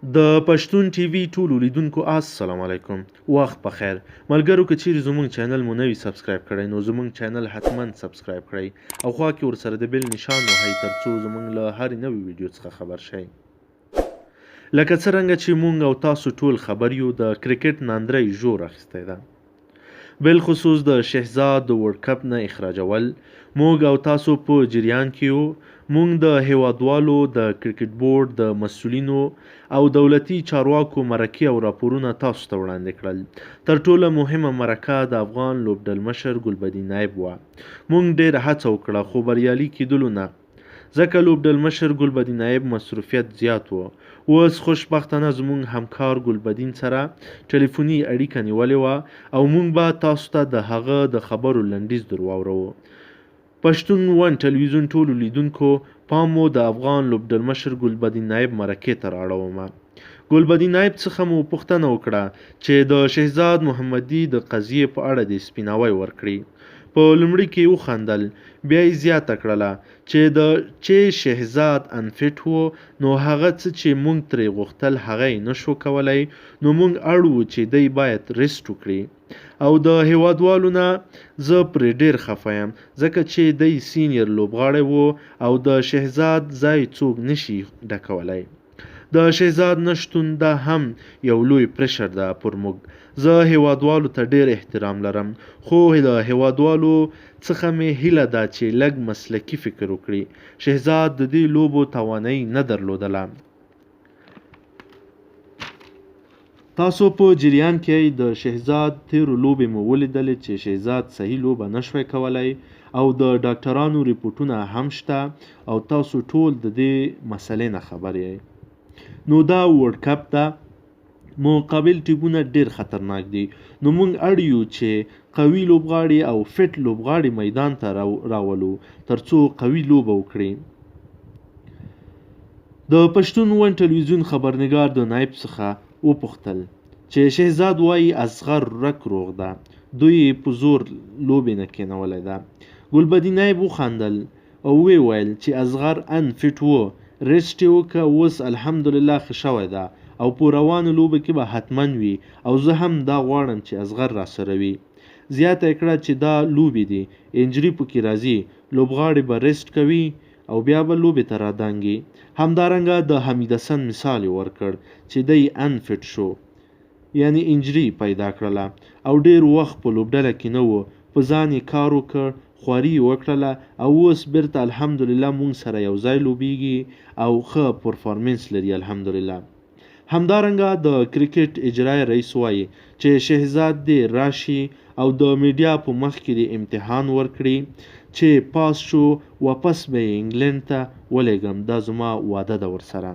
د پښتون ټي وي ټولو لیدونکو السلام علیکم. وخت په خیر. ملګرو که چیرې زموږ چینل مو نوي سبسکرایب کړی نو زموږ چینل حتما سبسکرایب کړئ او خوا کې ورسره د بیل نشان وهئ ترڅو زموږ له هرې نوې ویډیو څخه خبر شئ. لکه څرنګه چې موږ او تاسو ټول خبر یو د کرکټ ناندرۍ ژور اخیستی ده. بالخصوص د شهزاد د ورلډ کپ نه اخراجول موږ او تاسو په جریان کې یو. موږ د هیوادوالو د کرکټ بورډ د مسؤلینو او دولتي چارواکو مرکې او راپورونه تاسو ته وړاندې کړل. تر ټوله مهمه مرکه د افغان لوبډلمشر ګلبدین نایب وه. موږ ډېره هڅه وکړه خو بریالي کیدلو نه، ځکه لوبډلمشر ګلبدین نایب مصروفیت زیات و. اوس خوشبختانه زموږ همکار ګلبدین سره ټلیفوني اړیکه نیولې وه او موږ به تاسو ته د هغه د خبرو لنډیز در واورو. پښتون ون ټلویزیون ټولو لیدونکو پام مو د افغان لوبډلمشر ګلبدین نایب مرکې ته رااړومه. ګلبدین نایب څخه مو پوښتنه وکړه چې د شهزاد محمدي د قضیې په اړه دې سپیناوی ورکړي. په لومړي کې وخندل، بیا یې زیاته کړله چې شهزاد انفټ و، نو هغه څه چې موږ ترې غوښتل هغه یې نشو کولی، نو موږ اړ وو چې دی باید ریسټ وکړي. او د هیوادوالو نه زه پرې ډېر خفه یم ځکه چې دی سینیر لوبغاړی و او د شهزاد ځای څوک نشي ډکولی. د شهزاد نشتون دا هم یو لوی پرشر ده پر موږ. زه هیوادوالو ته ډېر احترام لرم خو د هیوادوالو څخه مې هیله ده چې لږ مسلکي فکر وکړي. شهزاد د دې لوبو توانایي نه درلودله. تاسو په جریان کې د شهزاد تیرو لوبې مو ولیدلې چې شهزاد صحیح لوبه نشوی کولی او د ډاکټرانو ریپورټونه هم شته او تاسو ټول د دې مسلې نه خبر یې. نو دا ورلډ کپ ده، مقابل ټیمونه ډېر خطرناک دي، نو موږ اړ یو چې قوي لوبغاړي او فټ لوبغاړي میدان ته راولو ترڅو قوي لوبه وکړي. د پښتون ون ټلویزیون خبرنګار د نایب څخه وپوښتل چې شهزاد وایي اصغر رک روغ ده، دوی په زور لوبې نه کینولی ده. ګلبدین نایب وخندل او وویل چې اصغر انفټ و، ریسټ یې وکړه، اوس الحمدلله ښه شوی ده او په روانو لوبو کې به حتما وي او زه هم دا غواړم چې اصغر راسره وي. زیاته یې کړه چې دا لوبې دي، انجري پکې راځي، لوبغاړي به ریسټ کوي او بیا به لوبې ته رادانګي. همدارنګه د حمید حسن مثال یې ورکړ چې دی انفټ شو، یعنی انجري پیدا کړله او ډېر وخت په لوبډله کې نه و، په ځان یې کار وکړ، خواري یې وکړله او اوس بیرته الحمدلله موږ سره یو ځای لوبیږي او ښه پرفارمنس لري الحمدلله. همدارنګه د کرکټ اجرایي رئیس وایي چې شهزاد دې راشي او د میډیا په مخ کې دې امتحان ورکړي چې پاس شو واپس به یې انګلند ته ولېږم، دا زما وعده ده ورسره.